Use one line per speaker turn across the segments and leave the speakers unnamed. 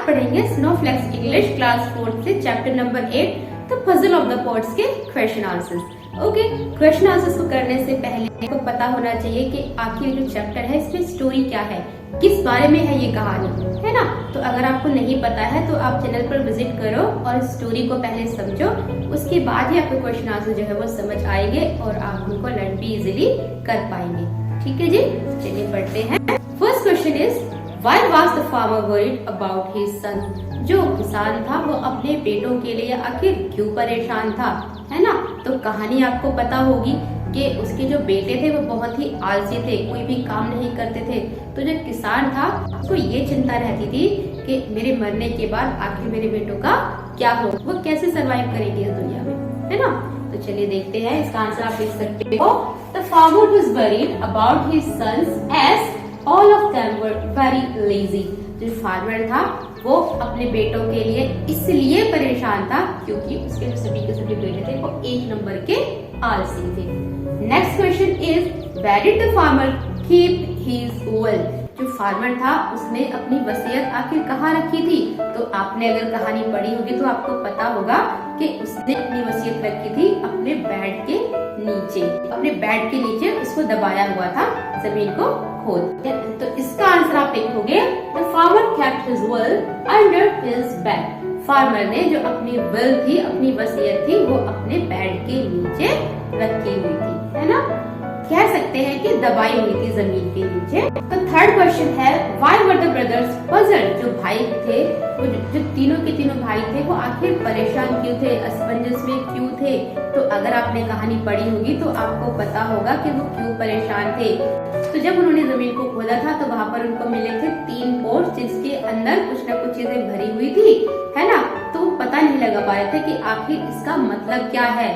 पढ़ेंगे snowflakes English class 4 से chapter number 8 the puzzle of the pots के question answers. Okay, question answers को करने से पहले आपको पता होना चाहिए कि आखिर जो चैप्टर है इसमें स्टोरी क्या है, किस बारे में है ये कहानी, है ना। तो अगर आपको नहीं पता है तो आप चैनल पर विजिट करो और स्टोरी को पहले समझो, उसके बाद ही आपको क्वेश्चन आंसर जो है वो समझ आएंगे और आप उनको लर्न भी इजीली कर पाएंगे। ठीक है जी, चलिए पढ़ते हैं। First question is why was the farmer worried about his son. जो किसान था वो अपने बेटों के लिए आखिर क्यों परेशान था, है ना। तो कहानी आपको पता होगी कि उसके जो बेटे थे वो बहुत ही आलसी थे, कोई भी काम नहीं करते थे। तो जो किसान था उसको ये चिंता रहती थी कि मेरे मरने के बाद आखिर मेरे बेटों का क्या हो, वो कैसे सरवाइव करेंगे इस दुनिया में, है ना। तो चलिए देखते हैं, इसका आंसर आप लिख सकते हो। The farmer was worried about his sons as all of them were very lazy. जो फार्मर था वो अपने बेटों के लिए इसलिए परेशान था क्योंकि उसके जो सभी के सभी बेटे थे वो एक नंबर के आलसी थे। Next question is where did the farmer keep his will. जो फार्मर था उसने अपनी वसीयत आखिर कहाँ रखी थी। तो आपने अगर कहानी पढ़ी होगी तो आपको पता होगा कि उसने अपनी वसीयत रखी थी अपने बेड के नीचे। अपने बेड के नीचे उसको दबाया हुआ था जमीन को खोद। तो इसका आंसर आप लिखोगे the farmer kept his will under his bed. Farmer ने जो अपनी विल थी, अपनी वसीयत थी, वो अपने बेड के नीचे रखी हुई थी, है ना। कह सकते हैं कि दबाई हुई थी जमीन के नीचे। तो थर्ड क्वेश्चन है why were the brothers puzzled. जो भाई थे वो जो तीनों के तीनों भाई थे वो आखिर परेशान क्यों थे, असमंजस में क्यों थे। तो अगर आपने कहानी पढ़ी होगी तो आपको पता होगा कि वो क्यों परेशान थे। तो जब उन्होंने जमीन को खोदा था तो वहाँ पर उनको मिले थे 3 पोर्स जिसके अंदर कुछ न कुछ चीजें भरी हुई थी, है ना। तो वो पता नहीं लगा पा रहे थे कि आखिर इसका मतलब क्या है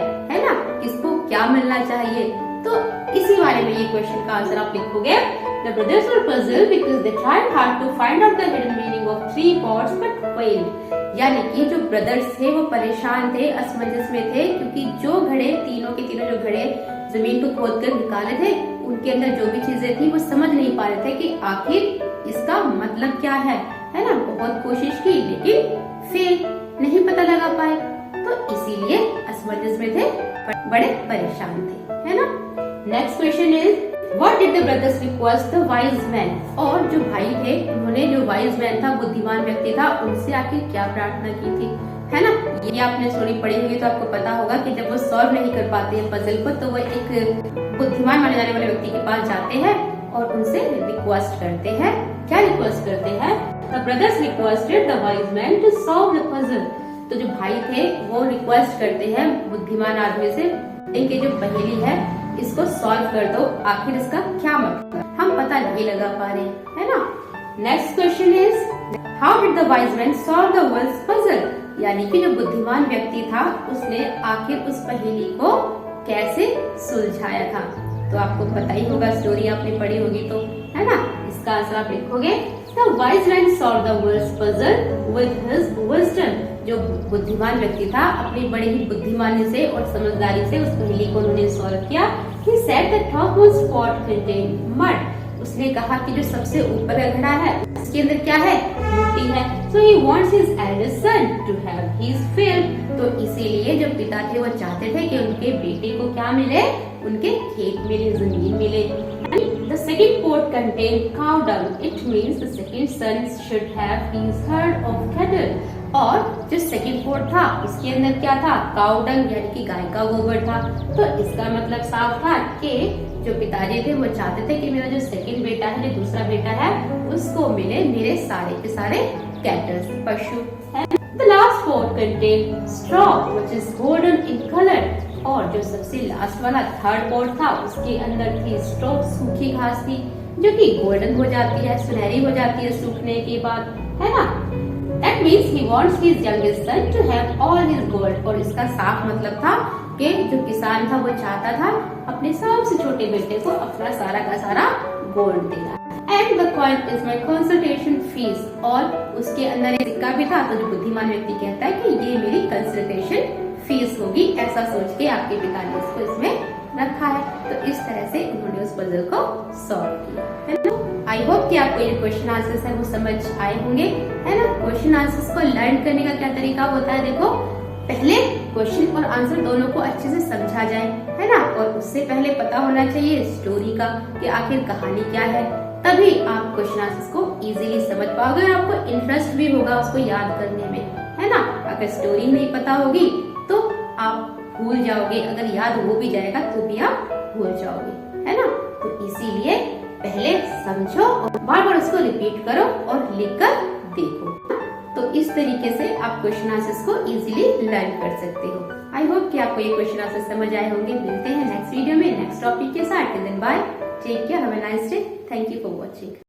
ना, किसको क्या मिलना चाहिए। तो इसी बारे में ये क्वेश्चन का आंसर आप लिखोगे The brothers were puzzled because they tried hard to find out the hidden meaning of 3 pots but failed। यानी कि जो ब्रदर्स थे वो परेशान थे, असमंजस में थे क्योंकि जो घड़े तीनों के तीनों जो घड़े जमीन को खोद कर निकाले थे उनके अंदर जो भी चीजें थी वो समझ नहीं पा रहे थे कि आखिर इसका मतलब क्या है ना। बहुत कोशिश की लेकिन फेल, नहीं पता लगा पाए, तो इसीलिए असमंजस में थे, बड़े परेशान थे, है ना। Next question is What did the brothers request the wise man। और जो भाई थे उन्होंने जो वाइज मैन था, बुद्धिमान व्यक्ति था, उनसे आखिर क्या प्रार्थना की थी, है ना। ये आपने स्टोरी पढ़ी होगी तो आपको पता होगा कि जब वो सॉल्व नहीं कर पाते हैं पजल को तो वो एक बुद्धिमान माने जाने वाले व्यक्ति के पास जाते हैं और उनसे रिक्वेस्ट करते हैं। क्या रिक्वेस्ट करते हैं? The brothers requested the wise man to solve the puzzle। तो जो भाई थे वो रिक्वेस्ट करते हैं बुद्धिमान आदमी से, इनकी जो पहेली है इसको सॉल्व कर दो, आखिर इसका क्या मतलब हम पता नहीं लगा पा रहे, है ना। Next question is how did the wise man solve the world's puzzle. यानी कि जो बुद्धिमान व्यक्ति था उसने आखिर उस पहेली को कैसे सुलझाया था। तो आपको पता ही होगा, स्टोरी आपने पढ़ी होगी तो, है ना। इसका आंसर आप लिखोगे the wise man solve the world's puzzle with his wisdom. जो बुद्धिमान व्यक्ति था अपनी बड़ी ही बुद्धिमानी से और समझदारी से उस पहेली को उन्होंने सॉल्व किया। He said the topmost pot contained mud। उसने कहा कि जो सबसे ऊपर का घड़ा है उसके अंदर क्या है, मिट्टी है। So he wants his eldest son to have his fill। तो इसीलिए जो पिता थे वो चाहते थे कि उनके बेटे को क्या मिले, उनके खेत मिले, जमीन मिले। The second pot contained cow dung। It means the second son should have his herd of cattle। और जो सेकंड पोर्ट था उसके अंदर क्या था, काउ डंग यानी कि गाय का गोबर था। तो इसका मतलब साफ था कि जो पिताजी थे वो चाहते थे कि मेरा जो सेकंड बेटा है, जो दूसरा बेटा है, उसको मिले मेरे सारे के सारे कैटल्स, पशु है। The last pot contained straw which is golden in color। और जो सबसे लास्ट वाला थर्ड पोर्ट था उसके अंदर थी स्ट्रॉ, सूखी घास थी जो कि गोल्डन हो जाती है, सुनहरी हो जाती है सूखने के बाद, है ना। That means he wants his youngest son to have all his gold। और इसका साफ मतलब था कि जो किसान था वो चाहता था अपने सबसे छोटे बेटे को अपना सारा का सारा गोल्ड देना। And the coin is my consultation fees। और उसके अंदर एक सिक्का भी था। तो जो बुद्धिमान व्यक्ति कहता है कि ये मेरी कंसल्टेशन फीस होगी, ऐसा सोच के आपके पिता ने इसको इसमें रखा है। तो इस तरह से उन्होंने उस पजल को सॉल्व किया, है ना। आई होप कि आपको ये क्वेश्चन आंसर्स है वो समझ आए होंगे, है ना। क्वेश्चन आंसर्स को लर्न करने का क्या तरीका होता है, देखो पहले क्वेश्चन और आंसर दोनों को अच्छे से समझा जाए, है ना। और उससे पहले पता होना चाहिए स्टोरी का कि आखिर कहानी क्या है, तभी आप क्वेश्चन आंसर्स को इजीली समझ पाओगे और आपको इंटरेस्ट भी होगा उसको याद करने में, है ना। अगर स्टोरी नहीं पता होगी तो आप भूल जाओगे, अगर याद हो भी जाएगा तो भी आप भूल जाओगे, है ना। तो इसीलिए पहले समझो और बार बार उसको रिपीट करो और लिखकर देखो। तो इस तरीके से आप क्वेश्चन आंसर्स को इजीली लर्न कर सकते हो। आई होप कि आपको ये क्वेश्चन आंसर समझ आए होंगे। मिलते हैं नेक्स्ट वीडियो में नेक्स्ट टॉपिक के साथ। Bye, take care, have a nice day, thank you for watching.